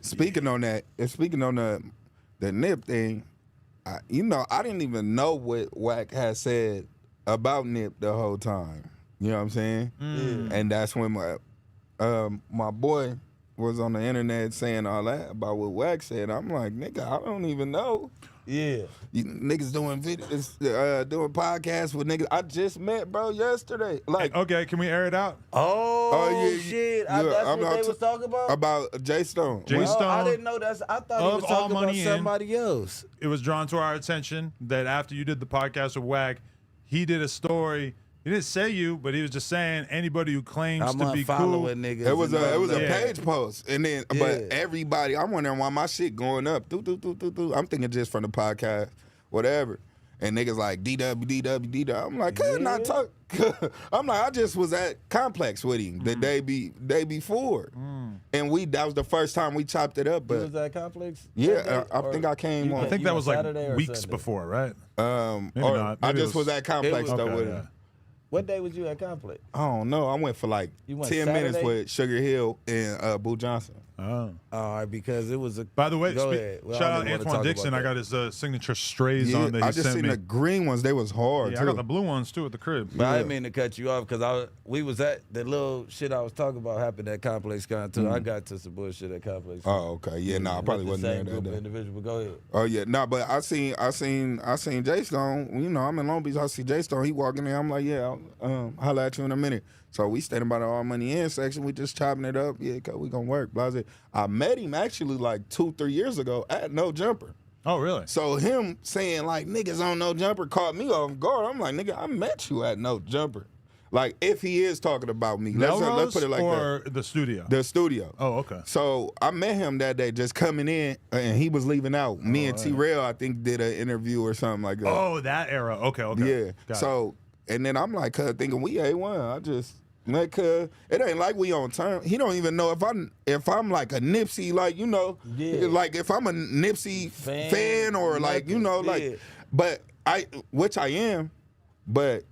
speaking on that, and speaking on the Nip thing, I didn't even know what Wack had said about Nip the whole time. You know what I'm saying? And that's when my boy was on the internet saying all that about what Wack said. I'm like, nigga, I don't even know. Yeah. You niggas doing videos, doing podcasts with niggas I just met, bro, yesterday. Like, okay, can we air it out? Oh, shit. That's what they was talking about? About Jay Stone. Jay Stone. I didn't know that. I thought he was talking about somebody else. It was drawn to our attention that after you did the podcast with Wack, he did a story. He didn't say you, but he was just saying anybody who claims to be cool. Niggas. It was a page post, and then but everybody, I'm wondering why my shit going up. I'm thinking just from the podcast, whatever. And niggas like DW. I'm like, could not talk. I'm like, I just was at Complex with him the day before, and that was the first time we chopped it up. But you was at Complex? Yeah, I think I came on. I think that was like weeks Sunday? Before, right? Maybe not. Maybe I just was at Complex though with him. Yeah. What day was you at Complex? I don't know. I went for like 10 minutes with Sugar Hill and Boo Johnson. Oh. All right, because it was a. By the way, Go ahead. Well, shout out Antoine Dixon. I got his signature strays on that he I just sent seen me. the green ones. They was hard, Yeah, too. I got the blue ones, too, at the crib. But I didn't mean to cut you off because we was at the little shit I was talking about happened at Complex Con too. I got to some bullshit at Complex Con. Oh, okay. Yeah, I probably wasn't there that day. Individual, but go ahead. Oh yeah, but I seen Jay Stone. You know, I'm in Long Beach. I see Jay Stone. He walking there. I'm like, yeah, I'll holla at you in a minute. So we standing by the All Money In section. We just chopping it up. Yeah, we gonna work. Blase. I met him actually like 2-3 years ago at No Jumper. Oh, really? So him saying like niggas on No Jumper caught me off guard. I'm like, nigga, I met you at No Jumper. Like if he is talking about me, let's put it like or that. the studio? The studio. Oh, okay. So I met him that day just coming in, and he was leaving out. Me and T-Rail, I think, did an interview or something like that. Oh, that era. Okay. Yeah. Got so, and then I'm like, thinking we A1. I just, like, it ain't like we on term. He don't even know if I'm like a Nipsey, like, you know, like if I'm a Nipsey fan or like, you know, like, but which I am, but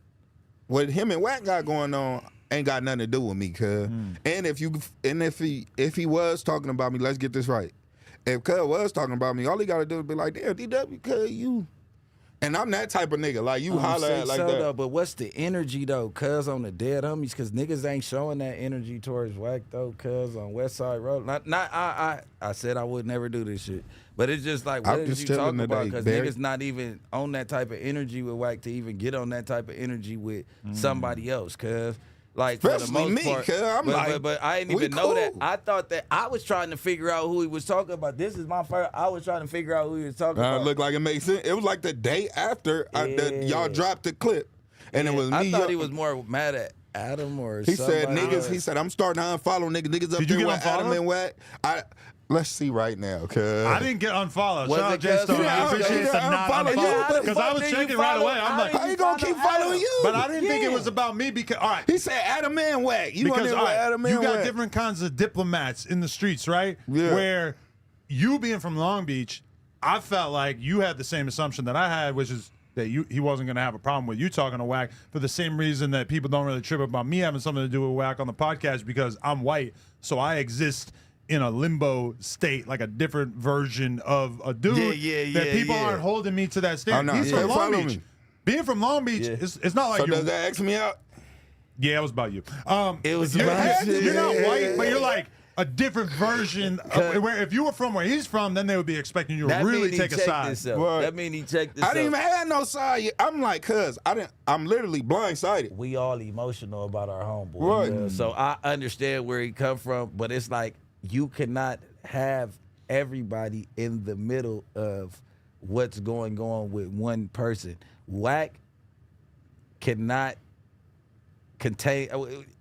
what him and Wack got going on ain't got nothing to do with me, cuz. And if he was talking about me, let's get this right. If cuz was talking about me, all he gotta do is be like, damn, DW, cuz you. And I'm that type of nigga. Like you holler at like that. Though, but what's the energy though, cuz on the dead homies? Cause niggas ain't showing that energy towards Wack though, cuz on West Side Road. I said I would never do this shit. But it's just like, what is you talking about? Because niggas not even on that type of energy with Wack to even get on that type of energy with somebody else, cuz. Like, especially for the most me, part. cuz I'm but I didn't even know that. I thought that I was trying to figure out who he was talking about. This is my first. I was trying to figure out who he was talking about. Looked like it makes sense. It was like the day after y'all dropped the clip. And it was me. I thought he was more mad at Adam or he somebody. Said niggas. He said I'm starting to unfollow niggas up there with Adam and Wack. Let's see right now, cuz. I didn't get unfollowed. Was Shout out Jay Stone. I appreciate the not unfollow. Because I was checking right away. I'm like, how you gonna keep following you? But I didn't think it was about me because, all right. He said Adam and Wack. You because, all right, Adam and you got Wack. different kinds of diplomats in the streets, right? Yeah. Where you being from Long Beach, I felt like you had the same assumption that I had, which is that he wasn't going to have a problem with you talking to Wack for the same reason that people don't really trip about me having something to do with Wack on the podcast because I'm white, so I exist in a limbo state, like a different version of a dude that people aren't holding me to that standard. He's from Long Beach. Being from Long Beach, it's not like so does that X me out? Yeah, it was about you. It was you're not you. white, but you're like a different version of where if you were from where he's from, then they would be expecting you to really take a side. Right. That mean he checked this I didn't even have no side yet. I'm like, cuz I'm literally blindsided. We all emotional about our homeboy. Right. So I understand where he come from, but it's like you cannot have everybody in the middle of what's going on with one person. Wack cannot contain.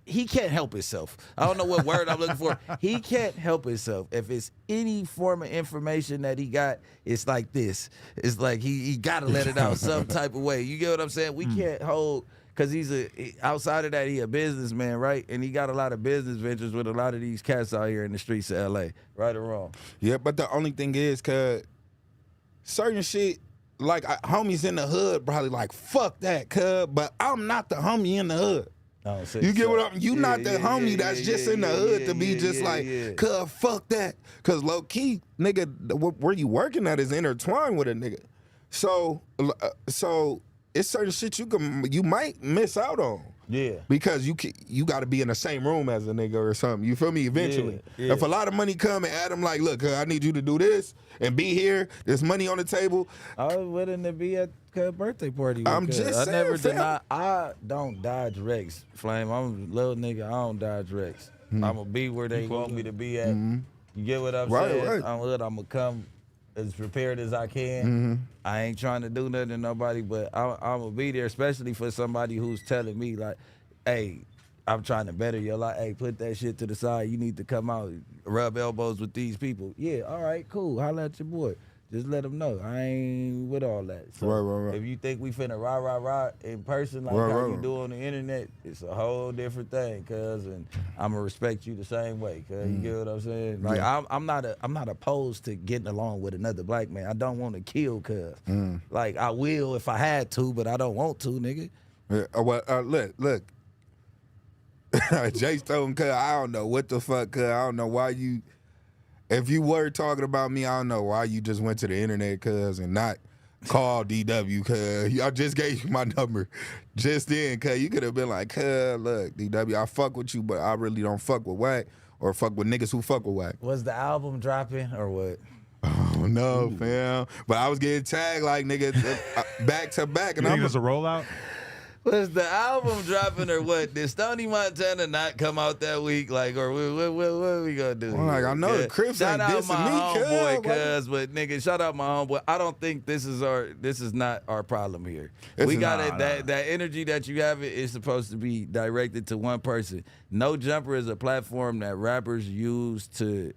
He can't help himself. I don't know what word I'm looking for. He can't help himself. If it's any form of information that he got, it's like this. It's like he got to let it out some type of way. You get what I'm saying? We can't hold, because outside of that, he a businessman, right? And he got a lot of business ventures with a lot of these cats out here in the streets of L.A., right or wrong? Yeah, but the only thing is, cuz certain shit, like homies in the hood probably like, fuck that, cuz, but I'm not the homie in the hood. You get what I'm? You not the homie that's just in the hood to be just like, cuz fuck that. Cause low key, nigga, where you working at is intertwined with a nigga. So it's certain shit you might miss out on. Yeah. Because you got to be in the same room as a nigga or something. You feel me? Eventually. Yeah. If a lot of money come and Adam like, look, I need you to do this and be here. There's money on the table. I was willing to be at a birthday party. I'm just saying, I never fam. deny. I don't dodge wrecks, Flame. I'm a little nigga. I don't dodge wrecks. I'm going to be where they want me to be at. You get what I'm saying? Right. I'm going to come as prepared as I can. I ain't trying to do nothing to nobody, but I'm going to be there, especially for somebody who's telling me, like, hey, I'm trying to better your life. Hey, put that shit to the side. You need to come out, rub elbows with these people. Yeah, all right, cool. Holla at your boy. Just let them know. I ain't with all that. So Right. if you think we finna rah in person like how you do on the internet, it's a whole different thing, cuz, and I'ma respect you the same way, cuz. You get what I'm saying? Like I'm not opposed to getting along with another black man. I don't want to kill cuz. Like I will if I had to, but I don't want to, nigga. Yeah, look. Jay Stone, cuz, I don't know what the fuck, cuz. I don't know why you. If you were talking about me, I don't know why you just went to the internet, cuz, and not call DW, cuz. I just gave you my number just then, cuz. You could have been like, cuz, look, DW, I fuck with you, but I really don't fuck with Wack or fuck with niggas who fuck with Wack. Was the album dropping or what? Oh, no, fam. But I was getting tagged like, nigga, back to back. And You think it's a rollout? Was the album dropping or what? Did Stoney Montana not come out that week? Like, or what are we gonna do? I'm like, I know the Crips ain't dissing me, homeboy, cuz, but nigga, shout out my homeboy. I don't think this is not our problem here. We got it. That energy that you have is supposed to be directed to one person. No Jumper is a platform that rappers use to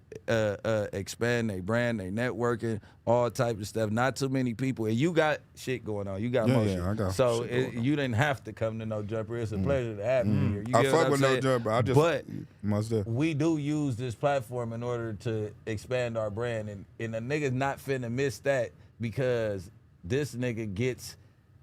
expand their brand, their networking, all types of stuff. Not too many people, and you got shit going on. You got motion. I got so shit you didn't have to come to No Jumper. It's a pleasure to have you here. You I get fuck what with I'm No saying? Jumper. But we do use this platform in order to expand our brand, and a nigga's not finna miss that because this nigga gets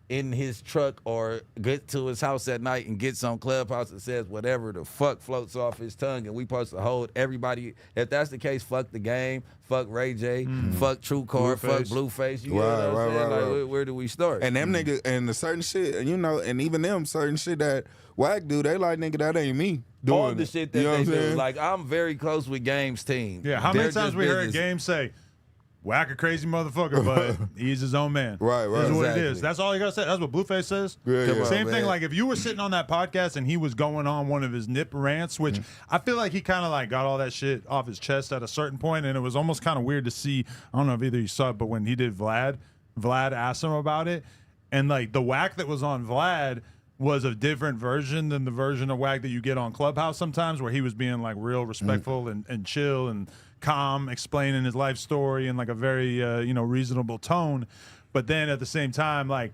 in his truck or get to his house at night and gets on Clubhouse and says whatever the fuck floats off his tongue, and we supposed to hold everybody. If that's the case, fuck the game, fuck Ray J, fuck True Card, fuck Blueface. You know what I'm saying? Like, where do we start? And them niggas, and the certain shit, you know, and even them certain shit that Wack do, they like, nigga, that ain't me doing all the shit that they do. Like, I'm very close with Game's team. Yeah, how many times we heard Game say, Wack a crazy motherfucker, but he's his own man. Right. That's what it is. That's all you gotta say. That's what Blueface says. Yeah. Same thing. Like if you were sitting on that podcast and he was going on one of his nip rants, which I feel like he kind of like got all that shit off his chest at a certain point, and it was almost kind of weird to see. I don't know if either you saw it, but when he did Vlad asked him about it, and like the Wack that was on Vlad was a different version than the version of Wack that you get on Clubhouse sometimes, where he was being like real respectful and chill and calm, explaining his life story in like a very reasonable tone. But then at the same time, like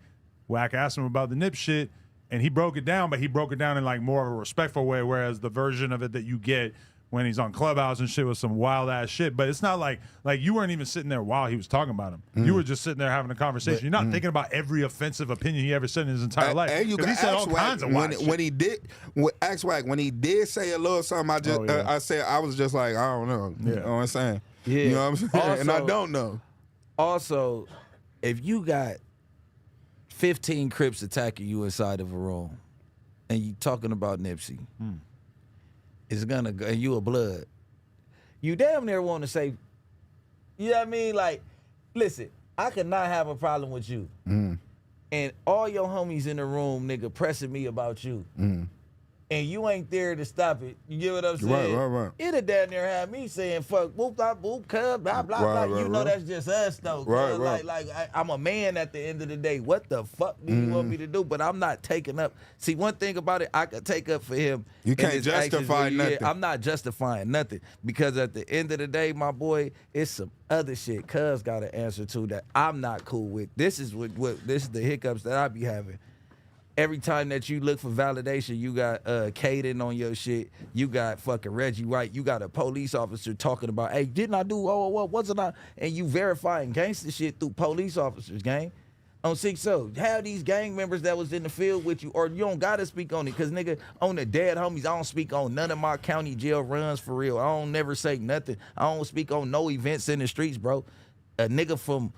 Wack asked him about the nip shit and he broke it down, but he broke it down in like more of a respectful way, whereas the version of it that you get when he's on Clubhouse and shit was some wild ass shit. But it's not like you weren't even sitting there while he was talking about him. You were just sitting there having a conversation. You're not thinking about every offensive opinion he ever said in his entire life. And you he said all kinds of wild shit. When he did, ask Wack, when he did say a little something, I was just like, I don't know. You know what I'm saying? Yeah. You know what I'm saying? Also, and I don't know. Also, if you got 15 Crips attacking you inside of a room and you talking about Nipsey, it's gonna go, and you a blood. You damn near want to say, you know what I mean? Like, listen, I could not have a problem with you. And all your homies in the room, nigga, pressing me about you. And you ain't there to stop it. You get what I'm saying? Right. It'll damn near have me saying, fuck, whoop, bop, whoop, cub, blah, blah, blah. You know that's just us, though. Right. Like I'm a man at the end of the day. What the fuck do you want me to do? But I'm not taking up. See, one thing about it, I could take up for him. You can't justify nothing. I'm not justifying nothing. Because at the end of the day, my boy, it's some other shit Cuz got to answer to that I'm not cool with. This is this is the hiccups that I be having. Every time that you look for validation, you got Caden on your shit. You got fucking Reggie Wright. You got a police officer talking about, hey, didn't I do what wasn't I? And you verifying gangster shit through police officers, gang. On 6-0, have these gang members that was in the field with you, or you don't gotta speak on it, cause nigga, on the dead homies, I don't speak on none of my county jail runs for real. I don't never say nothing. I don't speak on no events in the streets, bro. A nigga from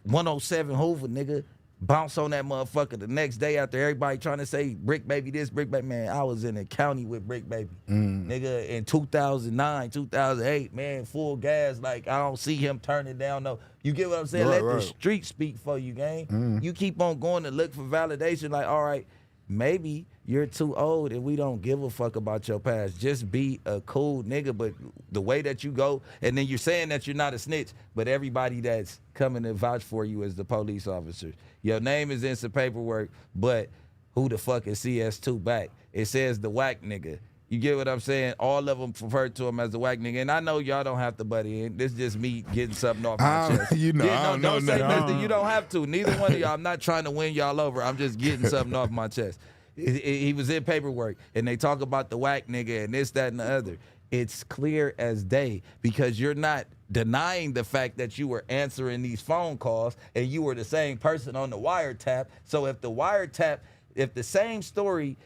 107 Hoover, nigga, bounce on that motherfucker the next day after everybody trying to say Bricc Baby this, Bricc Baby, man. I was in the county with Bricc Baby, nigga, in 2009, 2008, man, full gas. Like I don't see him turning down. No, you get what I'm saying? Right, Let right. the street speak for you, gang. You keep on going to look for validation. Like, all right, maybe you're too old and we don't give a fuck about your past. Just be a cool nigga. But the way that you go, and then you're saying that you're not a snitch, but everybody that's coming to vouch for you is the police officers. Your name is in some paperwork, but who the fuck is CS2 back? It says the Wack nigga. You get what I'm saying? All of them refer to him as the Wack nigga. And I know y'all don't have to buddy in. This is just me getting something off my chest. You know, Yeah, I don't know say nothing. nothing. You don't have to. Neither one of y'all. I'm not trying to win y'all over. I'm just getting something off my chest. He was in paperwork, and they talk about the Wack nigga and this, that, and the other. It's clear as day because you're not denying the fact that you were answering these phone calls and you were the same person on the wiretap. So if the same story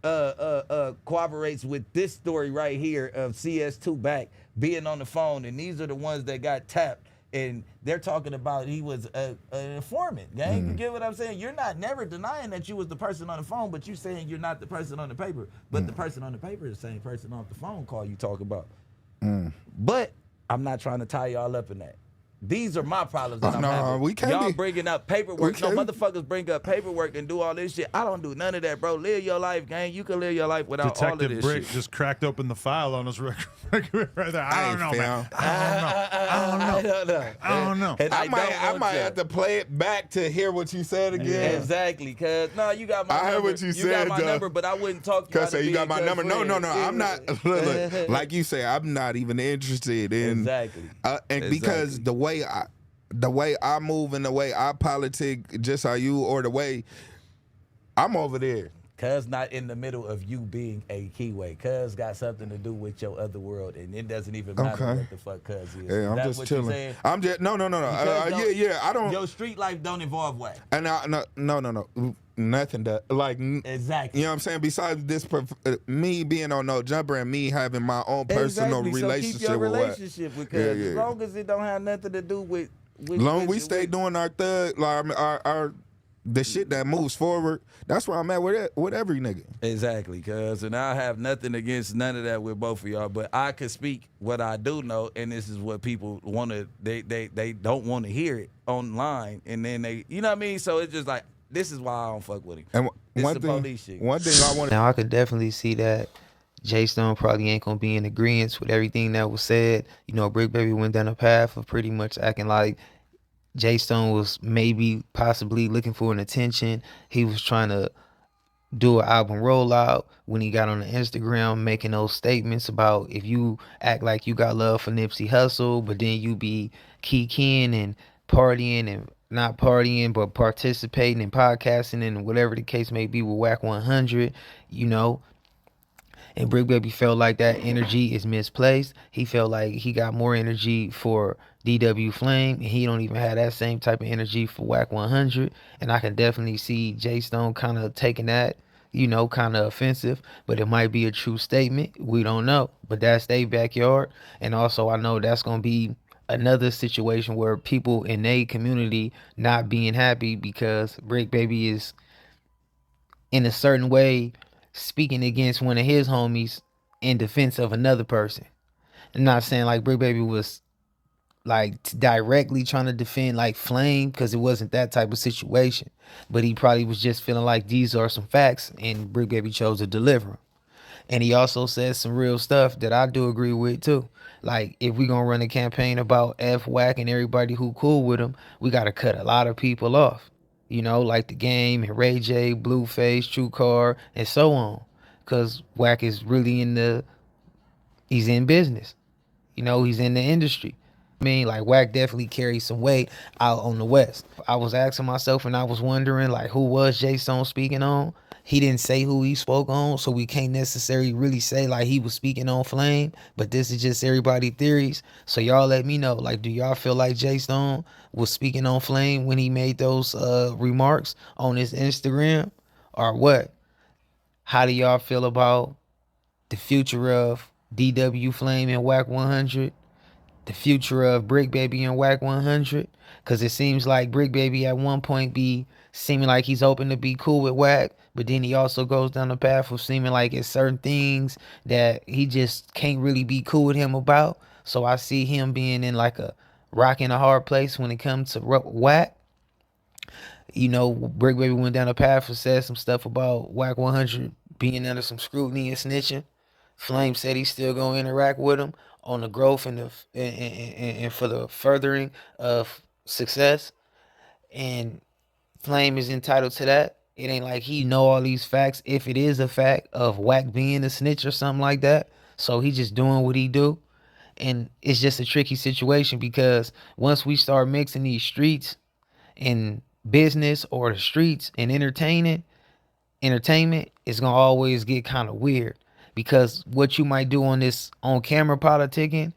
corroborates with this story right here of CS2 back being on the phone, and these are the ones that got tapped, and they're talking about he was an informant, gang. You get what I'm saying? You're not never denying that you was the person on the phone, but you saying you're not the person on the paper. But the person on the paper is the same person off the phone call you talk about. But I'm not trying to tie y'all up in that. These are my problems that I'm having. We can't Y'all be. bringing up paperwork. No, can't. motherfuckers bring up paperwork and do all this shit. I don't do none of that, bro. Live your life, gang. You can live your life without all of Detective this Bricc shit. just cracked open the file on his record right there. I don't know, man. I don't know. And I might want have to play it back to hear what you said again. Exactly, cause no, you got my I number. heard what you You said, got my though. number, but I wouldn't talk to you. Cause say you got my number. No, I'm not. Look, like you say, I'm not even interested in Exactly. And because the way I move and the way I politic, just how you, or the way I'm over there. Cuz not in the middle of you being a keyway. Cuz got something to do with your other world, and it doesn't even matter Okay. what the fuck cuz is. Yeah, I'm That just what chilling. You saying? I'm just no. Yeah. I don't. Your street life don't involve Wack. And no. Nothing that like. Exactly. You know what I'm saying? Besides this, me being on No Jumper and me having my own personal exactly. relationship So keep your with Wack. relationship with cuz as long as it don't have nothing to do with. Long we stay doing our thug, like our the shit that moves forward. That's where I'm at with every nigga. Exactly, cuz, and I have nothing against none of that with both of y'all, but I could speak what I do know, and this is what people want to, they don't want to hear it online, and then they, you know what I mean? So it's just like, this is why I don't fuck with him. And It's one the thing police shit. I want. Now I could definitely see that J Stone probably ain't gonna be in agreement with everything that was said. You know, Bricc Baby went down a path of pretty much acting like J Stone was maybe possibly looking for an attention. He was trying to do an album rollout when he got on the Instagram making those statements about if you act like you got love for Nipsey Hussle, but then you be kikiing and partying and not partying but participating and podcasting and whatever the case may be with Wack 100, you know. And Bricc Baby felt like that energy is misplaced. He felt like he got more energy for DW Flame, and he don't even have that same type of energy for Wack 100. And I can definitely see J Stone kind of taking that, you know, kind of offensive. But it might be a true statement. We don't know. But that's their backyard. And also I know that's going to be another situation where people in their community not being happy because Bricc Baby is in a certain way speaking against one of his homies in defense of another person. I'm not saying like Bricc Baby was like directly trying to defend like Flame, because it wasn't that type of situation, but he probably was just feeling like these are some facts and Bricc Baby chose to deliver them. And he also said some real stuff that I do agree with too. Like, if we gonna run a campaign about F Wack and everybody who cool with him, we gotta cut a lot of people off. You know, like The Game and Ray J, Blueface, True Car, and so on. Because Wack is really he's in business. You know, he's in the industry. I mean, like, Wack definitely carries some weight out on the West. I was asking myself and I was wondering, like, who was J Stone speaking on? he didn't say who he spoke on, so we can't necessarily really say like he was speaking on Flame, but this is just everybody theories. So y'all let me know, like, do y'all feel like Jay Stone was speaking on Flame when he made those remarks on his Instagram, or what? How do y'all feel about the future of DW Flame and Wack 100? The future of Bricc Baby and Wack 100? Because it seems like Bricc Baby at one point be seeming like he's open to be cool with Wack, but then he also goes down the path of seeming like it's certain things that he just can't really be cool with him about. So I see him being in like a rock and a hard place when it comes to Wack. You know, Bricc Baby went down the path and said some stuff about Wack 100 being under some scrutiny and snitching. Flame said he's still gonna interact with him on the growth and the and for the furthering of success. And Flame is entitled to that. It ain't like he know all these facts, if it is a fact of Wack being a snitch or something like that. So he just doing what he do. And it's just a tricky situation because once we start mixing these streets and business, or the streets and entertainment, is gonna always get kind of weird, because what you might do on this on camera politicking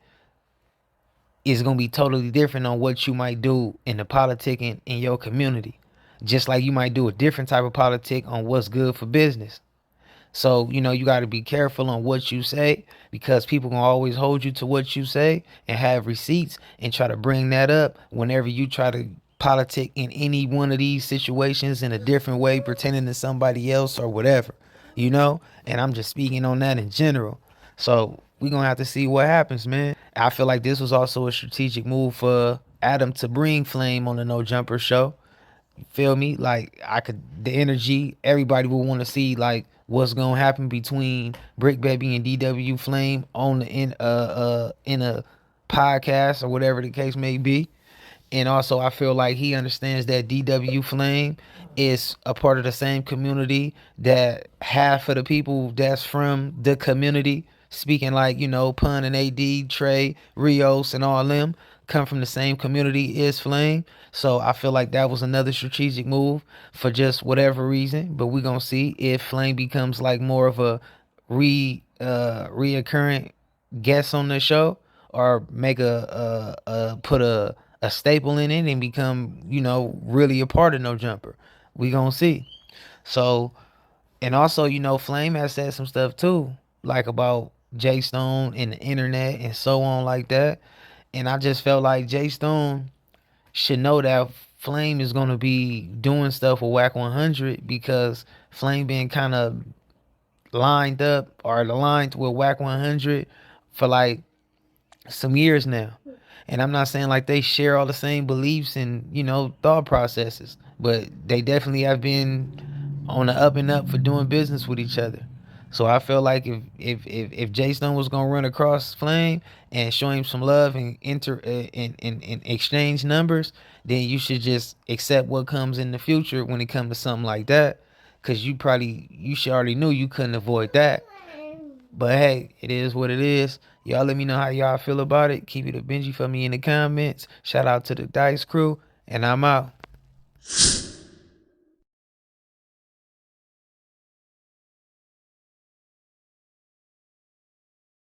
is gonna be totally different on what you might do in the politicking in your community. Just like you might do a different type of politic on what's good for business. So, you know, you got to be careful on what you say, because people gonna always hold you to what you say and have receipts and try to bring that up whenever you try to politic in any one of these situations in a different way, pretending to somebody else or whatever, you know? And I'm just speaking on that in general. So we gonna have to see what happens, man. I feel like this was also a strategic move for Adam to bring Flame on the No Jumper show. You feel me? Like, the energy, everybody will want to see like what's gonna happen between Bricc Baby and DW Flame on the in a podcast or whatever the case may be. And also I feel like he understands that DW Flame is a part of the same community that half of the people that's from the community, speaking like, you know, Pun and AD, Trey, Rios and all them, come from the same community as Flame. So I feel like that was another strategic move for just whatever reason. But we're gonna see if Flame becomes like more of a reoccurring guest on the show, or make put a staple in it and become, you know, really a part of No Jumper. We gonna see. So, and also, you know, Flame has said some stuff too, like about Jay Stone and the internet and so on like that. And I just felt like Jay Stone should know that Flame is gonna be doing stuff with Wack 100, because Flame been kind of lined up or aligned with Wack 100 for like some years now. And I'm not saying like they share all the same beliefs and, you know, thought processes, but they definitely have been on the up and up for doing business with each other. So I feel like if Jay Stone was gonna run across Flame and show him some love and and exchange numbers, then you should just accept what comes in the future when it comes to something like that, because you should already knew you couldn't avoid that. But hey, it is what it is. Y'all let me know how y'all feel about it. Keep it a Benji for me in the comments. Shout out to the Dice crew, and I'm out.